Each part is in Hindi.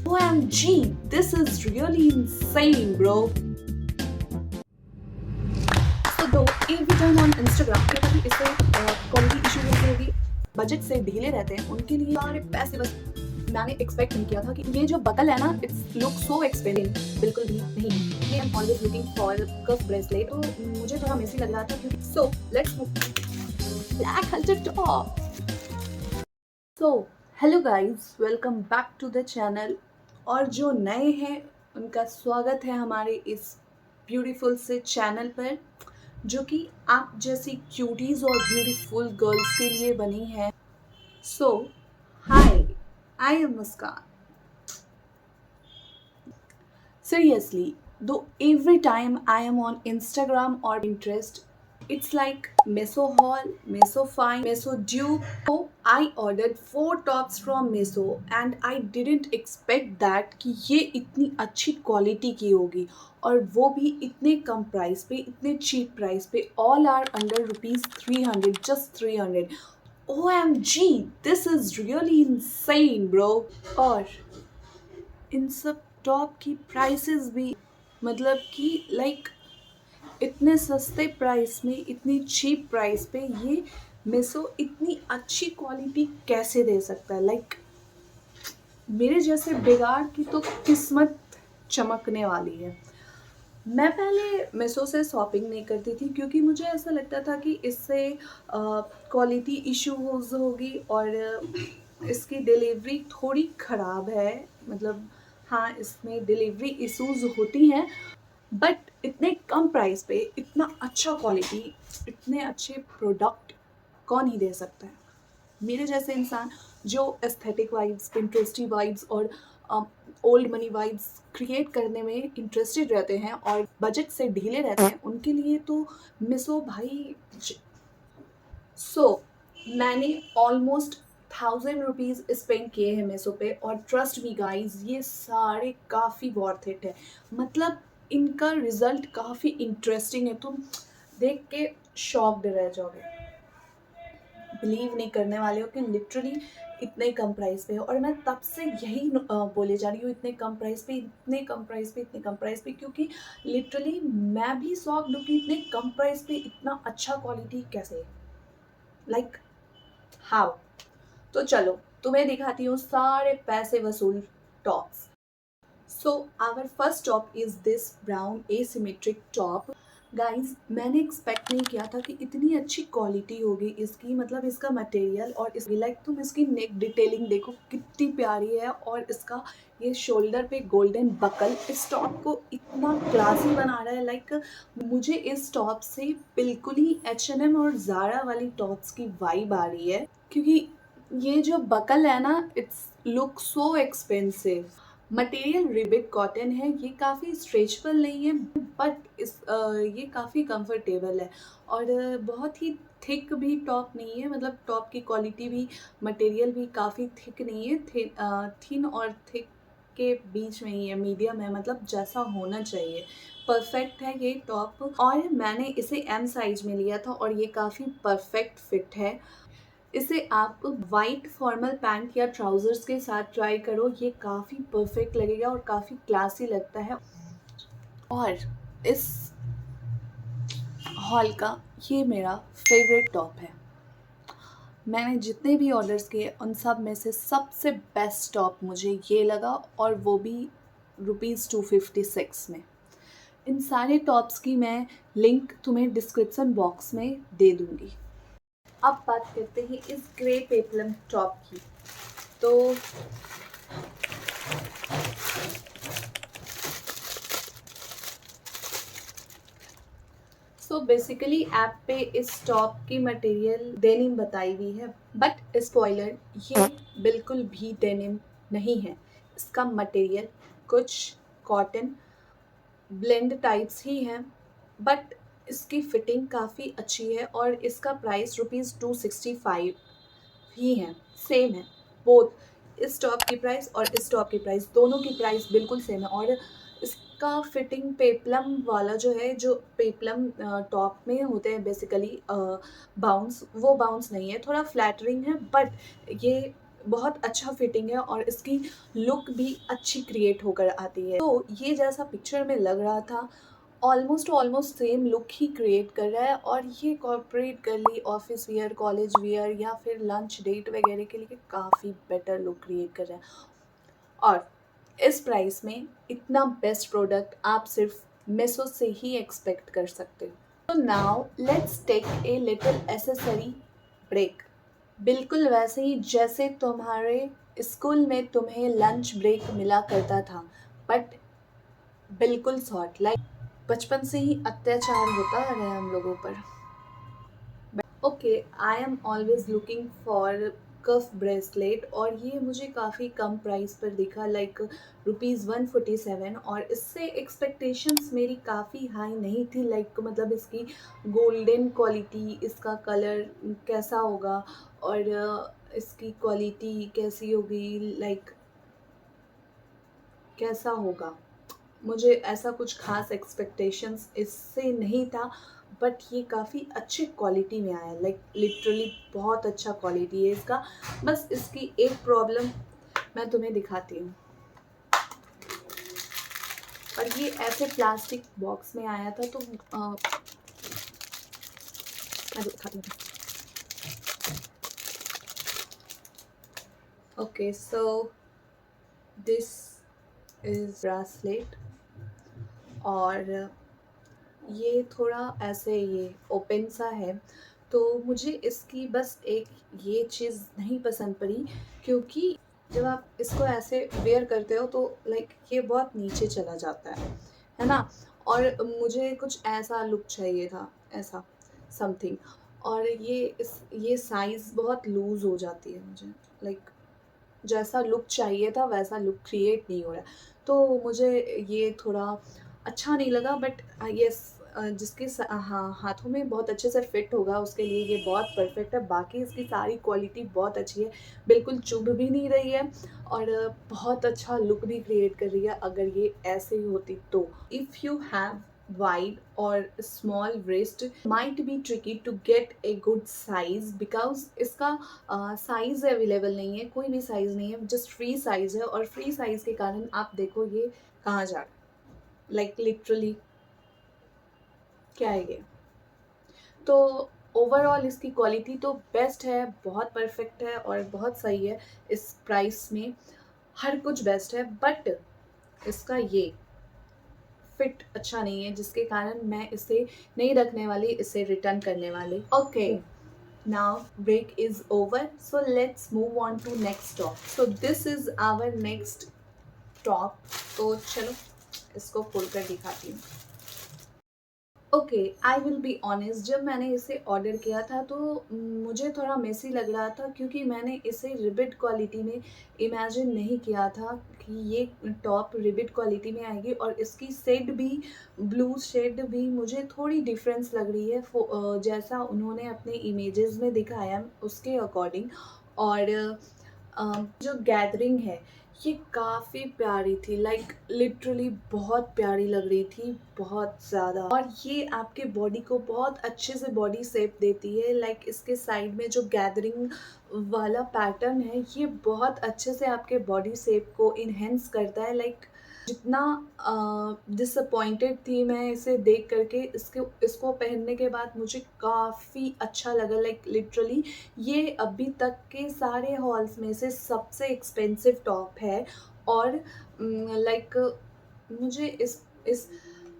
OMG, this is really insane, bro. So though every time on Instagram ये कभी इससे क्वालिटी इशू होगी, बजट से ढीले रहते हैं, उनके लिए सारे पैसे बस मैंने एक्सपेक्ट नहीं किया था कि ये जो बकल है ना, इट्स लुक सो एक्सपेंसिव, बिल्कुल भी नहीं है। ये I am always looking for cuff bracelet, तो मुझे थोड़ा मेसी लग रहा था क्योंकि so let's black halter top. So hello guys, welcome back to the channel. और जो नए हैं उनका स्वागत है हमारे इस ब्यूटीफुल से चैनल पर, जो कि आप जैसी क्यूटीज और ब्यूटीफुल गर्ल्स के लिए बनी है। So hi, I am Muskaan. Seriously, though every time I am on Instagram or Pinterest, it's like Meso Haul, Meso Fine, Meso Dupe. So I ordered 4 tops from Meso and I didn't expect that कि ये इतनी अच्छी क्वालिटी की होगी, और वो भी इतने कम प्राइस पे, इतने चीप प्राइस पे। All are under ₹300, just 300। OMG, this is really insane, bro. और इन सब टॉप की प्राइसेस भी, मतलब कि लाइक इतने सस्ते प्राइस में, इतनी चीप प्राइस पे ये मेसो इतनी अच्छी क्वालिटी कैसे दे सकता है। लाइक मेरे जैसे बेगार की तो किस्मत चमकने वाली है। मैं पहले मेसो से शॉपिंग नहीं करती थी क्योंकि मुझे ऐसा लगता था कि इससे क्वालिटी इश्यूज होगी और इसकी डिलीवरी थोड़ी ख़राब है। मतलब हाँ, इसमें डिलीवरी इश्यूज होती हैं, बट इतने कम प्राइस पे इतना अच्छा क्वालिटी, इतने अच्छे प्रोडक्ट कौन ही दे सकता है। मेरे जैसे इंसान जो एस्थेटिक वाइब्स, इंटरेस्टिंग वाइब्स और ओल्ड मनी वाइब्स क्रिएट करने में इंटरेस्टेड रहते हैं और बजट से ढीले रहते हैं, उनके लिए तो मिसो भाई। मैंने ऑलमोस्ट 1000 रुपीज़ स्पेंड किए हैं मेसो पे, और ट्रस्ट मी गाइज, ये सारे काफ़ी वर्थ इट है। मतलब इनका रिजल्ट काफ़ी इंटरेस्टिंग है, तुम देख के शॉक्ड रह जाओगे, बिलीव नहीं करने वाले हो कि लिटरली इतने कम प्राइस पे है। और मैं तब से यही बोले जा रही हूँ, इतने कम प्राइस पे, इतने कम प्राइस पे, इतने कम प्राइस पे, क्योंकि लिटरली मैं भी शॉक्ड हूँ कि इतने कम प्राइस पे इतना अच्छा क्वालिटी कैसे, लाइक हाउ। तो चलो तुम्हें दिखाती हूँ सारे पैसे वसूल tops. So our first top is this brown asymmetric top. Guys, मैंने एक्सपेक्ट नहीं किया था कि इतनी अच्छी क्वालिटी होगी इसकी। मतलब इसका मटेरियल और इसकी लाइक तुम इसकी नेक डिटेलिंग देखो कितनी प्यारी है, और इसका ये शोल्डर पे गोल्डन बकल इस टॉप को इतना क्लासी बना रहा है। लाइक मुझे इस टॉप से बिल्कुल ही H&M और ज़ारा वाली टॉप्स की वाइब आ रही है, क्योंकि ये जो बकल है ना, it's look so expensive. Material रिबिट cotton है, ये काफ़ी स्ट्रेचबल नहीं है, बट ये काफ़ी कंफर्टेबल है, और बहुत ही थिक भी टॉप नहीं है। मतलब टॉप की क्वालिटी भी, मटेरियल भी काफ़ी थिक नहीं है, थिन और थिक के बीच में ही है, मीडियम है, मतलब जैसा होना चाहिए, परफेक्ट है ये टॉप। और मैंने इसे M साइज में लिया था और ये काफ़ी परफेक्ट फिट है। इसे आप वाइट फॉर्मल पैंट या ट्राउजर्स के साथ ट्राई करो, ये काफ़ी परफेक्ट लगेगा और काफ़ी क्लासी लगता है। और इस हॉल का ये मेरा फेवरेट टॉप है। मैंने जितने भी ऑर्डर्स किए उन सब में से सबसे बेस्ट टॉप मुझे ये लगा, और वो भी ₹256 में। इन सारे टॉप्स की मैं लिंक तुम्हें डिस्क्रिप्शन बॉक्स में दे दूँगी। अब बात करते हैं इस ग्रे पेपलम टॉप की। तो बेसिकली ऐप पे इस टॉप की मटेरियल डेनिम बताई हुई है, बट स्पॉइलर, ये बिल्कुल भी डेनिम नहीं है। इसका मटेरियल कुछ कॉटन ब्लेंड टाइप्स ही हैं, बट इसकी फिटिंग काफ़ी अच्छी है, और इसका प्राइस ₹265 ही है, सेम है। बोथ इस टॉप की प्राइस और इस टॉप की प्राइस, दोनों की प्राइस बिल्कुल सेम है। और इसका फिटिंग पेपलम वाला जो है, जो पेपलम टॉप में होते हैं बेसिकली बाउंस, वो बाउंस नहीं है, थोड़ा फ्लैटरिंग है, बट ये बहुत अच्छा फिटिंग है और इसकी लुक भी अच्छी क्रिएट होकर आती है। तो ये जैसा पिक्चर में लग रहा था, ऑलमोस्ट ऑलमोस्ट सेम लुक ही क्रिएट कर रहा है, और ये corporate girly office wear, college wear या फिर लंच डेट वगैरह के लिए काफ़ी बेटर लुक क्रिएट कर रहा है। और इस प्राइस में इतना बेस्ट प्रोडक्ट आप सिर्फ मेसो से ही एक्सपेक्ट कर सकते हो। तो now let's take a little accessory break. बिल्कुल वैसे ही जैसे तुम्हारे स्कूल में तुम्हें लंच ब्रेक मिला करता था, बट बिल्कुल शॉर्ट, लाइक बचपन से ही अत्याचार होता आ रहा है हम लोगों पर। Okay, I am always looking for cuff bracelet, और ये मुझे काफ़ी कम प्राइस पर दिखा, लाइक ₹147, और इससे एक्सपेक्टेशंस मेरी काफ़ी हाई नहीं थी, लाइक मतलब इसकी गोल्डन क्वालिटी, इसका कलर कैसा होगा, और इसकी क्वालिटी कैसी होगी, लाइक कैसा होगा, मुझे ऐसा कुछ खास एक्सपेक्टेशंस इससे नहीं था। बट ये काफ़ी अच्छी क्वालिटी में आया, लाइक लिटरली बहुत अच्छा क्वालिटी है इसका। बस इसकी एक प्रॉब्लम मैं तुम्हें दिखाती हूँ। और ये ऐसे प्लास्टिक बॉक्स में आया था, तो मैं दिखाती हूँ। Okay, so this is bracelet, और ये थोड़ा ऐसे ये ओपन सा है, तो मुझे इसकी बस एक ये चीज़ नहीं पसंद पड़ी, क्योंकि जब आप इसको ऐसे वेयर करते हो तो लाइक ये बहुत नीचे चला जाता है ना। और मुझे कुछ ऐसा लुक चाहिए था, ऐसा समथिंग। और ये साइज़ बहुत लूज़ हो जाती है मुझे, लाइक जैसा लुक चाहिए था वैसा लुक क्रिएट नहीं हो रहा है। तो मुझे ये थोड़ा अच्छा नहीं लगा, बट यस, जिसके हाँ, हाथों में बहुत अच्छे से फिट होगा उसके लिए ये बहुत परफेक्ट है। बाकी इसकी सारी क्वालिटी बहुत अच्छी है, बिल्कुल चुभ भी नहीं रही है, और बहुत अच्छा लुक भी क्रिएट कर रही है अगर ये ऐसे ही होती तो। If you have wide or small wrist, might be tricky to get a good size, because इसका साइज़ अवेलेबल नहीं है, कोई भी साइज़ नहीं है, जस्ट फ्री साइज़ है, और फ्री साइज़ के कारण आप देखो ये कहाँ जा रहा है, लाइक लिटरली क्या है ये। तो ओवरऑल इसकी क्वालिटी तो बेस्ट है, बहुत परफेक्ट है और बहुत सही है। इस प्राइस में हर कुछ बेस्ट है, बट इसका ये फिट अच्छा नहीं है, जिसके कारण मैं इसे नहीं रखने वाली, इसे रिटर्न करने वाली। Okay, now break is over, so let's move on to next top. So this is our next top, तो चलो इसको खोल कर दिखाती हूँ। Okay, I will be honest, जब मैंने इसे ऑर्डर किया था तो मुझे थोड़ा मेसी लग रहा था, क्योंकि मैंने इसे रिबिट क्वालिटी में इमेजिन नहीं किया था कि ये टॉप रिबिट क्वालिटी में आएगी, और इसकी शेड भी, ब्लू शेड भी मुझे थोड़ी डिफरेंस लग रही है जैसा उन्होंने अपने इमेजेस में दिखाया उसके अकॉर्डिंग। और जो गैदरिंग है ये काफ़ी प्यारी थी, लाइक लिटरली बहुत प्यारी लग रही थी, बहुत ज़्यादा। और ये आपके बॉडी को बहुत अच्छे से बॉडी शेप देती है, लाइक इसके साइड में जो गैदरिंग वाला पैटर्न है ये बहुत अच्छे से आपके बॉडी शेप को इन्हेंस करता है। लाइक जितना डिसअपॉइंटेड थी मैं इसे देख करके, इसको पहनने के बाद मुझे काफ़ी अच्छा लगा, लाइक लिटरली ये अभी तक के सारे हॉल्स में से सबसे एक्सपेंसिव टॉप है। और लाइक मुझे इस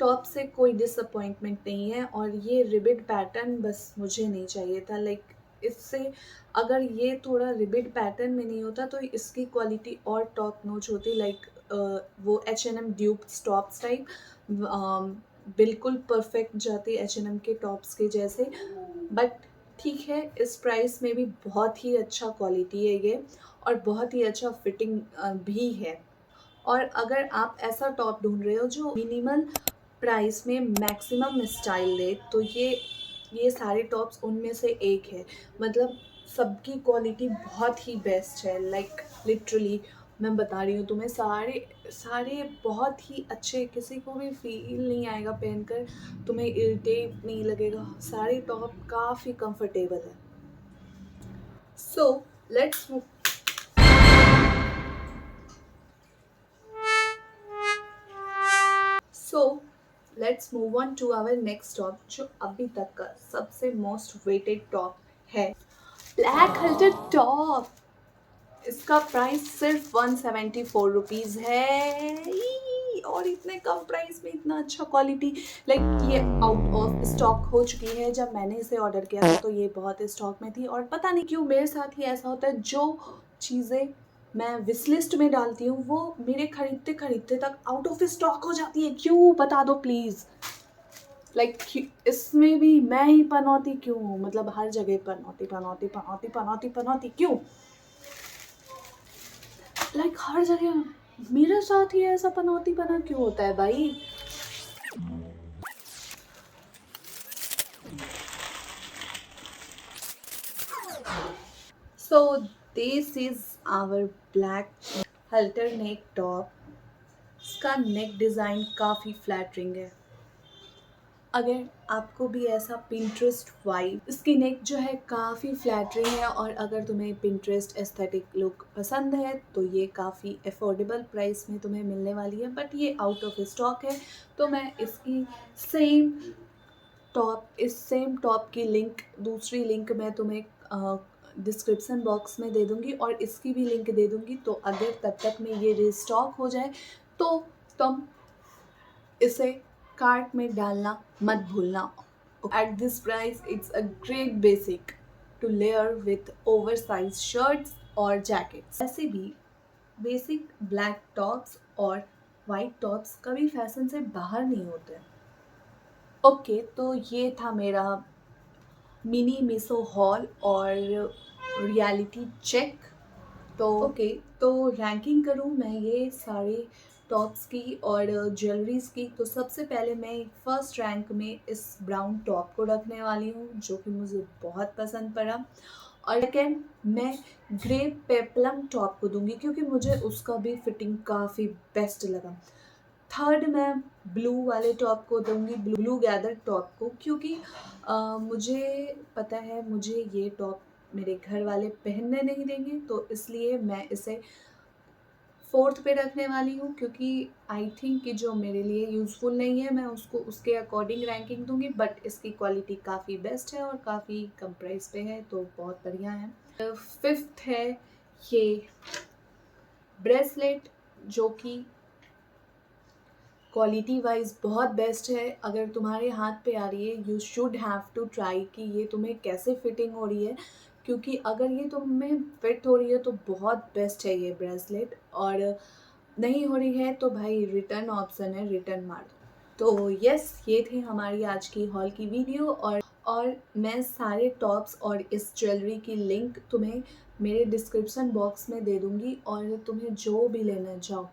टॉप से कोई डिसअपॉइंटमेंट नहीं है, और ये रिबिड पैटर्न बस मुझे नहीं चाहिए था, लाइक इससे अगर ये थोड़ा रिबिड पैटर्न में नहीं होता तो इसकी क्वालिटी और टॉप नॉच होती, लाइक वो H&M ड्यूब टॉप्स टाइप बिल्कुल परफेक्ट जाती H&M के टॉप्स के जैसे। बट ठीक है, इस प्राइस में भी बहुत ही अच्छा क्वालिटी है ये, और बहुत ही अच्छा फिटिंग भी है। और अगर आप ऐसा टॉप ढूंढ रहे हो जो मिनिमल प्राइस में मैक्सिमम स्टाइल दे, तो ये सारे टॉप्स उनमें से एक है। मतलब सबकी क्वालिटी बहुत ही बेस्ट है, लाइक लिटरली मैं बता रही हूँ तुम्हें, सारे सारे बहुत ही अच्छे, किसी को भी फील नहीं आएगा पहनकर, तुम्हें इरिटेट नहीं लगेगा, सारे टॉप काफ़ी कंफर्टेबल है। So let's let's move on to our next top, जो अभी तक का सबसे मोस्ट वेटेड टॉप है, ब्लैक हल्टर टॉप। इसका प्राइस सिर्फ 174 रुपीज़ है। और इतने कम प्राइस में इतना अच्छा क्वालिटी, लाइक ये आउट ऑफ स्टॉक हो चुकी है। जब मैंने इसे ऑर्डर किया था तो ये बहुत स्टॉक में थी, और पता नहीं क्यों मेरे साथ ही ऐसा होता है, जो चीज़ें मैं विश लिस्ट में डालती हूँ वो मेरे खरीदते खरीदते तक आउट ऑफ स्टॉक हो जाती है। क्यों, बता दो प्लीज़। लाइक इसमें भी मैं ही पनौती क्यों, मतलब हर जगह पनौती पनौती पनौती पनौती पनौती क्यों, लाइक हर जगह मेरे साथ ही ऐसा पनौती पना क्यों होता है भाई। So this is our black halter neck top. इसका नेक डिज़ाइन काफ़ी फ्लैटरिंग है। अगर आपको भी ऐसा पिंटरेस्ट वाइब, इसकी नेक जो है काफ़ी फ्लैटरिंग है, और अगर तुम्हें पिंटरेस्ट एस्थेटिक लुक पसंद है तो ये काफ़ी अफोर्डेबल प्राइस में तुम्हें मिलने वाली है। बट ये आउट ऑफ स्टॉक है, तो मैं इसकी सेम टॉप की लिंक, दूसरी लिंक मैं तुम्हें डिस्क्रिप्शन बॉक्स में दे दूँगी, और इसकी भी लिंक दे दूँगी। तो अगर तब तक में ये रिस्टॉक हो जाए तो तुम इसे कार्ट में डालना मत भूलना। At this price it's a great basic to layer with oversize shirts और जैकेट्स। ऐसे भी बेसिक ब्लैक टॉप्स और वाइट टॉप्स कभी फैशन से बाहर नहीं होते। ओके, तो ये था मेरा मिनी मीशो हॉल और रियलिटी चेक। तो ओके, तो रैंकिंग करूँ मैं ये सारे टॉप्स की और ज्वेलरीज की, तो सबसे पहले मैं फर्स्ट रैंक में इस ब्राउन टॉप को रखने वाली हूँ, जो कि मुझे बहुत पसंद पड़ा। और सेकेंड मैं ग्रे पेप्लम टॉप को दूंगी, क्योंकि मुझे उसका भी फिटिंग काफ़ी बेस्ट लगा। थर्ड मैं ब्लू वाले टॉप को दूंगी, ब्लू गैदर टॉप को, क्योंकि मुझे पता है मुझे ये टॉप मेरे घर वाले पहनने नहीं देंगे, तो इसलिए मैं इसे फोर्थ पे रखने वाली हूँ, क्योंकि आई थिंक कि जो मेरे लिए यूज़फुल नहीं है मैं उसको उसके अकॉर्डिंग रैंकिंग दूंगी। बट इसकी क्वालिटी काफ़ी बेस्ट है और काफ़ी कम प्राइस पे है, तो बहुत बढ़िया है। फिफ्थ है ये ब्रेसलेट, जो कि क्वालिटी वाइज बहुत बेस्ट है। अगर तुम्हारे हाथ पे आ रही है you should have to try कि ये तुम्हें कैसे फिटिंग हो रही है, क्योंकि अगर ये तुम्हें फिट हो रही है तो बहुत बेस्ट है ये ब्रेसलेट, और नहीं हो रही है तो भाई रिटर्न ऑप्शन है, रिटर्न मार दो। तो यस, ये थी हमारी आज की हॉल की वीडियो, और मैं सारे टॉप्स और इस ज्वेलरी की लिंक तुम्हें मेरे डिस्क्रिप्शन बॉक्स में दे दूँगी, और तुम्हें जो भी लेना जाओ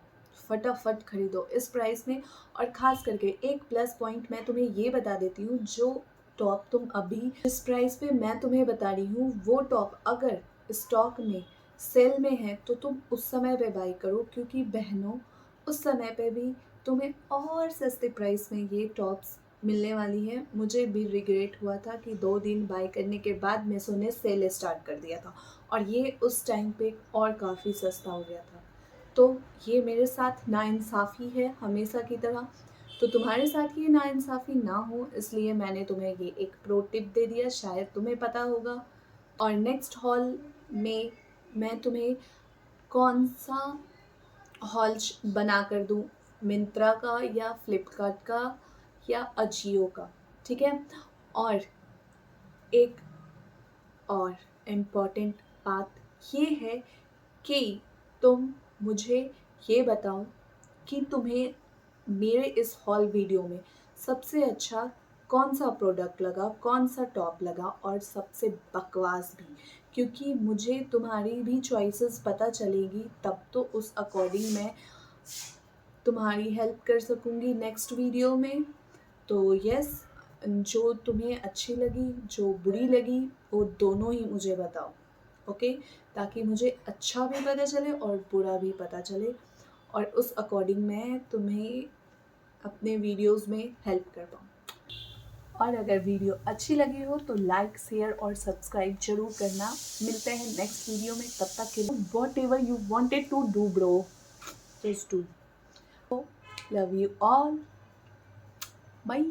फटाफट खरीदो इस प्राइस में। और ख़ास करके एक प्लस पॉइंट मैं तुम्हें ये बता देती हूँ, जो टॉप तुम अभी इस प्राइस पे मैं तुम्हें बता रही हूँ, वो टॉप अगर स्टॉक में सेल में है तो तुम उस समय पे बाई करो, क्योंकि बहनों उस समय पे भी तुम्हें और सस्ते प्राइस में ये टॉप्स मिलने वाली है। मुझे भी रिग्रेट हुआ था कि 2 दिन बाय करने के बाद मीशो ने सेल स्टार्ट कर दिया था, और ये उस टाइम पे और काफ़ी सस्ता हो गया था। तो ये मेरे साथ नाइंसाफ़ी है हमेशा की तरह। तो तुम्हारे साथ ये नाइंसाफ़ी ना हो, इसलिए मैंने तुम्हें ये एक प्रो टिप दे दिया, शायद तुम्हें पता होगा। और नेक्स्ट हॉल में मैं तुम्हें कौन सा हॉल बना कर दूँ, मिंत्रा का या फ्लिपकार्ट का या अजियो का, ठीक है। और एक और इम्पॉर्टेंट बात ये है कि तुम मुझे ये बताओ कि तुम्हें मेरे इस हॉल वीडियो में सबसे अच्छा कौन सा प्रोडक्ट लगा, कौन सा टॉप लगा, और सबसे बकवास भी, क्योंकि मुझे तुम्हारी भी चॉइसेस पता चलेगी, तब तो उस अकॉर्डिंग मैं तुम्हारी हेल्प कर सकूँगी नेक्स्ट वीडियो में। तो यस, जो तुम्हें अच्छी लगी, जो बुरी लगी, वो दोनों ही मुझे बताओ, ओके, ताकि मुझे अच्छा भी पता चले और बुरा भी पता चले, और उस अकॉर्डिंग मैं तुम्हें अपने वीडियोस में हेल्प कर पाऊँ। और अगर वीडियो अच्छी लगी हो तो लाइक, शेयर और सब्सक्राइब जरूर करना। मिलते हैं नेक्स्ट वीडियो में, तब तक के लिए whatever you wanted to do bro, just do. Love you all, bye.